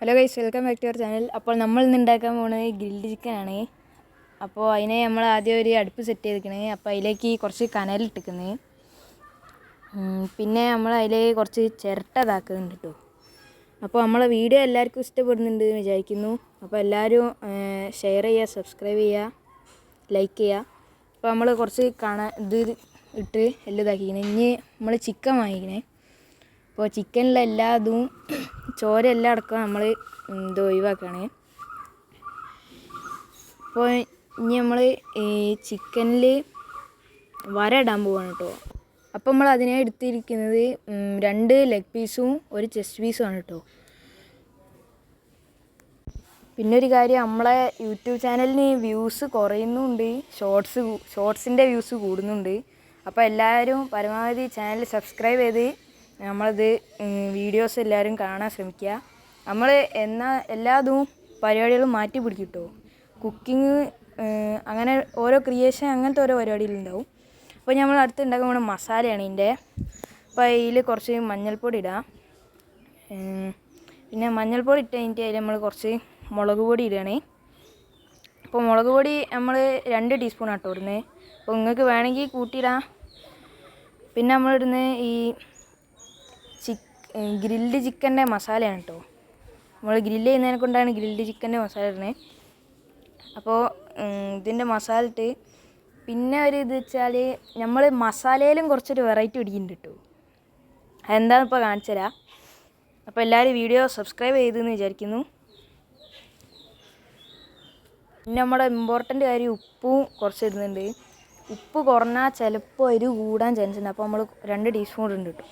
Hello guys, welcome back to our channel. അപ്പോൾ നമ്മൾ ഇന്ന് ഉണ്ടാക്കാൻ പോകുന്നത് ഗ്രിൽഡ് ചിക്കൻ ആണ്. അപ്പോൾ അതിനെ നമ്മൾ ആദ്യം ഒരു അടുപ്പ് സെറ്റ് ചെയ്തിരിക്കണേ. അപ്പോൾ അതിലേക്ക് കുറച്ച് കനലിട്ടിരിക്കുന്നത്, പിന്നെ നമ്മൾ അതിലേക്ക് കുറച്ച് ചിരട്ട ഇതാക്കുന്നുണ്ട് കേട്ടോ. അപ്പോൾ നമ്മളെ വീഡിയോ എല്ലാവർക്കും ഇഷ്ടപ്പെടുന്നുണ്ട് എന്ന് വിചാരിക്കുന്നു. അപ്പോൾ എല്ലാവരും ഷെയർ ചെയ്യുക, സബ്സ്ക്രൈബ് ചെയ്യുക, ലൈക്ക് ചെയ്യുക. അപ്പോൾ നമ്മൾ കുറച്ച് ഇത് ഇട്ട് എല്ലാം ഇതാക്കിക്കണേ. ഇനി നമ്മൾ ചിക്കൻ വാങ്ങിക്കണേ. അപ്പോൾ ചിക്കനിലെ എല്ലാ ഇതും ചോര എല്ലാം അടക്കം നമ്മൾ ഇത് ഒഴിവാക്കുകയാണ്. അപ്പോൾ ഇനി നമ്മൾ ഈ ചിക്കനിൽ വര ഇടാൻ പോവാണ് കേട്ടോ. അപ്പോൾ നമ്മൾ അതിനെ എടുത്തിരിക്കുന്നത് 2 ലെഗ് പീസും ഒരു ചെസ്റ്റ് പീസുമാണ് കേട്ടോ. പിന്നെ ഒരു കാര്യം, നമ്മളെ യൂട്യൂബ് ചാനലിന് വ്യൂസ് കുറയുന്നുണ്ട്, ഷോർട്സിൻ്റെ വ്യൂസ് കൂടുന്നുണ്ട്. അപ്പോൾ എല്ലാവരും പരമാവധി ചാനൽ സബ്സ്ക്രൈബ് ചെയ്ത് നമ്മളത് വീഡിയോസ് എല്ലാവരും കാണാൻ ശ്രമിക്കുക. നമ്മൾ എല്ലാതും പരിപാടികളും മാറ്റി പിടിക്കും കേട്ടോ. കുക്കിങ് അങ്ങനെ ഓരോ ക്രിയേഷൻ അങ്ങനത്തെ ഓരോ പരിപാടികളുണ്ടാവും. അപ്പോൾ നമ്മൾ അടുത്ത് ഉണ്ടാക്കാൻ പോകുന്ന മസാലയാണ് ഇതിൻ്റെ. അപ്പോൾ അതിൽ കുറച്ച് മഞ്ഞൾപ്പൊടി ഇടാം. പിന്നെ മഞ്ഞൾപ്പൊടി ഇട്ട് കഴിഞ്ഞിട്ട് അതിൽ നമ്മൾ കുറച്ച് മുളക് പൊടി ഇടുകയാണ്. അപ്പോൾ മുളക് പൊടി നമ്മൾ 2 ടീസ്പൂൺ ആട്ടോ ഇടുന്നത്. അപ്പോൾ നിങ്ങൾക്ക് വേണമെങ്കിൽ കൂട്ടിയിടാം. പിന്നെ നമ്മളിടുന്നത് ഈ ഗ്രിൽഡ് ചിക്കൻ്റെ മസാലയാണ് കേട്ടോ. നമ്മൾ ഗ്രില്ല് ചെയ്യുന്നതിനെ കൊണ്ടാണ് ഗ്രിൽഡ് ചിക്കൻ്റെ മസാല ഇടുന്നത്. അപ്പോൾ ഇതിൻ്റെ മസാല ഇട്ട് പിന്നെ ഒരു ഇത് വെച്ചാൽ നമ്മൾ മസാലയിലും കുറച്ചൊരു വെറൈറ്റി പിടിക്കുന്നുണ്ട് കേട്ടോ. അതെന്താണെന്ന് ഇപ്പോൾ കാണിച്ചു തരാം. അപ്പോൾ എല്ലാവരും വീഡിയോ സബ്സ്ക്രൈബ് ചെയ്തെന്ന് വിചാരിക്കുന്നു. പിന്നെ നമ്മുടെ ഇമ്പോർട്ടൻ്റ് കാര്യം, ഉപ്പും കുറച്ച് ഇടുന്നുണ്ട്. ഉപ്പ് കുറഞ്ഞാൽ ചിലപ്പോൾ എരിവ് കൂടാൻ ചാൻസ് ഉണ്ട്. അപ്പോൾ നമ്മൾ 2 ടീസ്പൂൺ ഇടുന്നുണ്ട് കേട്ടോ.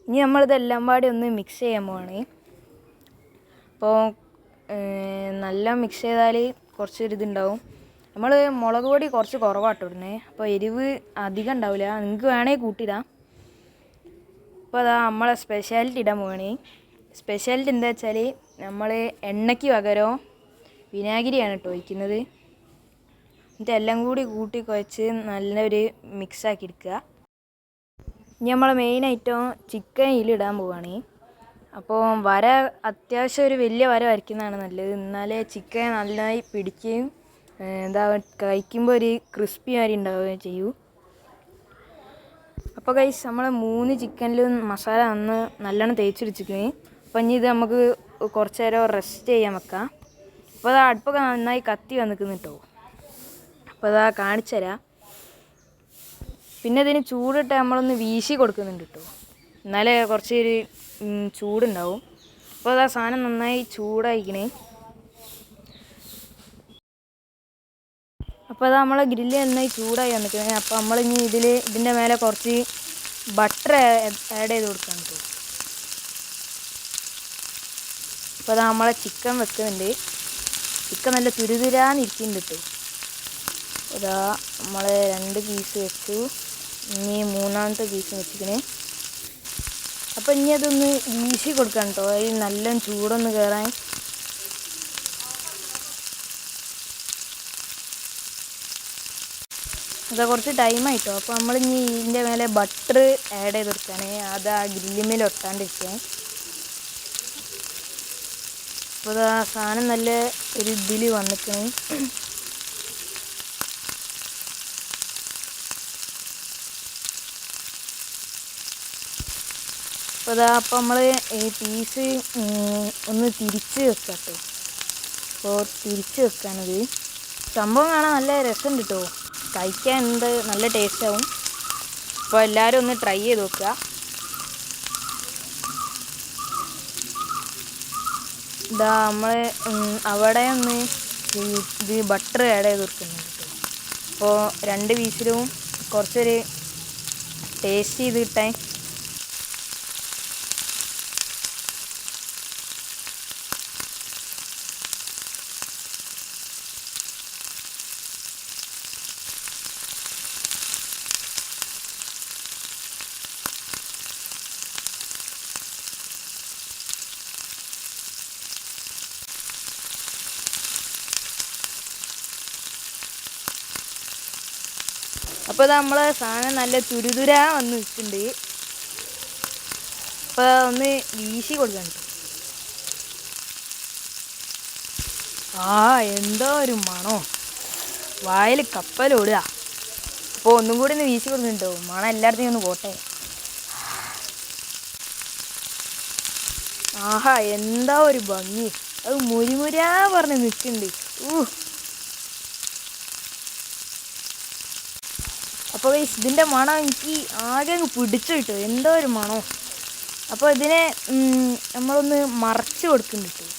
ഇനി നമ്മളിതെല്ലാം പാടി ഒന്ന് മിക്സ് ചെയ്യാൻ പോവാണ്. അപ്പോൾ നല്ല മിക്സ് ചെയ്താൽ കുറച്ചൊരിതുണ്ടാവും. നമ്മൾ മുളക് പൊടി കുറച്ച് കുറവാട്ടോ ഇടുന്നത്. അപ്പോൾ എരിവ് അധികം ഉണ്ടാവില്ല, നിങ്ങൾക്ക് വേണമെങ്കിൽ കൂട്ടിയിടാം. അപ്പോൾ അതാ നമ്മളെ സ്പെഷ്യാലിറ്റി ഇടാൻ പോവാണ്. സ്പെഷ്യാലിറ്റി എന്താ വെച്ചാൽ നമ്മൾ എണ്ണയ്ക്ക് പകരം വിനാഗിരിയാണ് കേട്ടോ ഒഴിക്കുന്നത്. എന്നിട്ട് എല്ലാം കൂടി കൂട്ടി കുഴച്ച് നല്ലൊരു മിക്സാക്കി എടുക്കുക. ഇനി നമ്മളെ മെയിൻ ഐറ്റം ചിക്കൻ ഇതിലിടാൻ പോവുകയാണ്. അപ്പോൾ വര അത്യാവശ്യം ഒരു വലിയ വര വരയ്ക്കുന്നതാണ് നല്ലത്, എന്നാലേ ചിക്കൻ നന്നായി പിടിക്കുകയും കഴിക്കുമ്പോൾ ഒരു ക്രിസ്പി മാതിരി ഉണ്ടാവുകയും ചെയ്യൂ. അപ്പോൾ ഗൈസ്, നമ്മൾ 3 ചിക്കനിലും മസാല നല്ലോണം തേച്ചിടിച്ചിരിക്കണേ. അപ്പോൾ ഇനി ഇത് നമുക്ക് കുറച്ച് നേരം റെസ്റ്റ് ചെയ്യാൻ വെക്കാം. അപ്പോൾ അത് അടുപ്പൊക്കെ നന്നായി കത്തി വന്നിക്കുന്നു കേട്ടോ. അപ്പോൾ അതാ കാണിച്ചു തരാം. പിന്നെ ഇതിന് ചൂടിട്ട് നമ്മളൊന്ന് വീശി കൊടുക്കുന്നുണ്ട് കേട്ടോ, എന്നാലേ കുറച്ചൊരു ചൂടുണ്ടാവും. അപ്പോൾ അതാ സാധനം നന്നായി ചൂടായിക്കണേ. അപ്പോൾ അതാ നമ്മളെ ഗ്രില്ല് നന്നായി ചൂടായി വന്നിരിക്കണേ. അപ്പോൾ നമ്മളിനി ഇതിൻ്റെ മേലെ കുറച്ച് ബട്ടർ ആഡ് ചെയ്ത് കൊടുക്കാൻ കേട്ടോ. അപ്പോൾ അതാ നമ്മളെ ചിക്കൻ വെക്കുന്നുണ്ട്. ചിക്കൻ നല്ല തുരുതുരാന്നിരിക്കുന്നുണ്ട് കേട്ടോ. അതാ നമ്മൾ 2 പീസ് വെച്ചു, ഇനി 3ാമത്തെ പീസ് വെച്ചിക്കണേ. അപ്പോൾ ഇനി അതൊന്ന് വീശി കൊടുക്കാം കേട്ടോ, അതിൽ നല്ല ചൂടൊന്ന് കയറാൻ. അതാ കുറച്ച് ടൈമായിട്ടോ. അപ്പോൾ നമ്മളിനി ഇതിൻ്റെ മേലെ ബട്ടർ ആഡ് ചെയ്ത് കൊടുക്കുകയാണ്, അത് ആ ഗ്രില്ലിന്മേൽ ഒട്ടാണ്ടിരിക്കാൻ. അപ്പോൾ അതാ സാധനം നല്ല ഒരു ഇതിൽ വന്നിക്കണേ. അപ്പോൾ അപ്പോൾ നമ്മൾ ഈ പീസ് ഒന്ന് തിരിച്ച് വെക്കാം കേട്ടോ. അപ്പോൾ തിരിച്ച് വെക്കാനത് സംഭവം കാണാൻ നല്ല രസമുണ്ട് കേട്ടോ, കഴിക്കാൻ നല്ല ടേസ്റ്റ് ആവും. അപ്പോൾ എല്ലാവരും ഒന്ന് ട്രൈ ചെയ്ത് നോക്കുക. ഇതാ നമ്മൾ അവിടെ ഒന്ന് ഇത് ബട്ടർ ആഡ് ചെയ്ത് കൊടുക്കുന്നുണ്ട് കേട്ടോ. അപ്പോൾ 2 പീസിലും കുറച്ചൊരു ടേസ്റ്റ് ചെയ്ത് കിട്ടാൻ. അപ്പോൾ നമ്മൾ സാധനം നല്ല തുരുതുരാ വന്ന് നിൽക്കുന്നുണ്ട്. അപ്പോൾ ഒന്ന് വീശി കൊടുക്കാൻ. ആ എന്തോ ഒരു മണോ, വായിൽ കപ്പലോടുക. അപ്പോൾ ഒന്നും കൂടി ഒന്ന് വീശി കൊടുക്കുന്നുണ്ടോ, മണം എല്ലായിടത്തും ഒന്ന് പോട്ടെ. ആഹാ എന്താ ഒരു ഭംഗി, അത് മുരിമുരാ പറഞ്ഞ് നിൽക്കുന്നുണ്ട്. അപ്പോൾ ഇതിൻ്റെ മണം എനിക്ക് ആകെ അങ്ങ് പിടിച്ചു കിട്ടും, എന്തോ ഒരു മണോ. അപ്പോൾ ഇതിനെ നമ്മളൊന്ന് മറച്ച് കൊടുക്കുന്നുണ്ട് കേട്ടോ.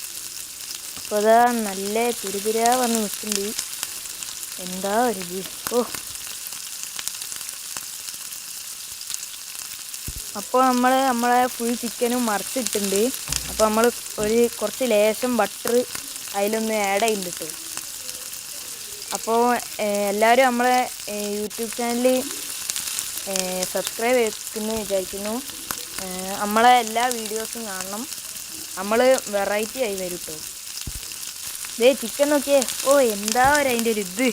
അപ്പോൾ അതാ നല്ല തുരുതുരാ പറഞ്ഞ് നിൽക്കുന്നുണ്ട്. എന്താ ഒരിത്. അപ്പോൾ നമ്മളെ ഫുൾ ചിക്കനും മറിച്ചിട്ടുണ്ട്. അപ്പോൾ നമ്മൾ കുറച്ച് ലേശം ബട്ടർ അതിലൊന്ന് ആഡ് ചെയ്യുന്നുണ്ട് കേട്ടോ. അപ്പോൾ എല്ലാവരും നമ്മളെ യൂട്യൂബ് ചാനൽ സബ്സ്ക്രൈബ് ചെയ്തെന്ന് വിചാരിക്കുന്നു. നമ്മളെ എല്ലാ വീഡിയോസും കാണണം, നമ്മൾ വെറൈറ്റി ആയി വരും കേട്ടോ. ഇതേ ചിക്കൻ നോക്കിയേ, എന്താ അതിൻ്റെ ഒരു ഇത്.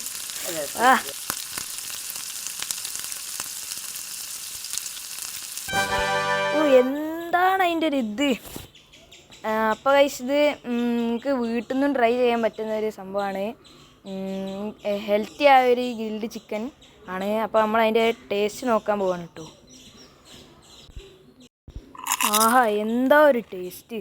എന്താണ് അതിൻ്റെ ഒരു ഇത്. അപ്പോൾ ഗൈസ് ഇത് നിങ്ങൾക്ക് വീട്ടിൽ നിന്നും ട്രൈ ചെയ്യാൻ പറ്റുന്ന ഒരു സംഭവമാണ്. ഹെൽത്തി ആയ ഒരു ഗ്രിൽഡ് ചിക്കൻ ആണ്. അപ്പോൾ നമ്മൾ അതിൻ്റെ ടേസ്റ്റ് നോക്കാൻ പോവാണ് കേട്ടോ. ആഹാ എന്താ ഒരു ടേസ്റ്റ്.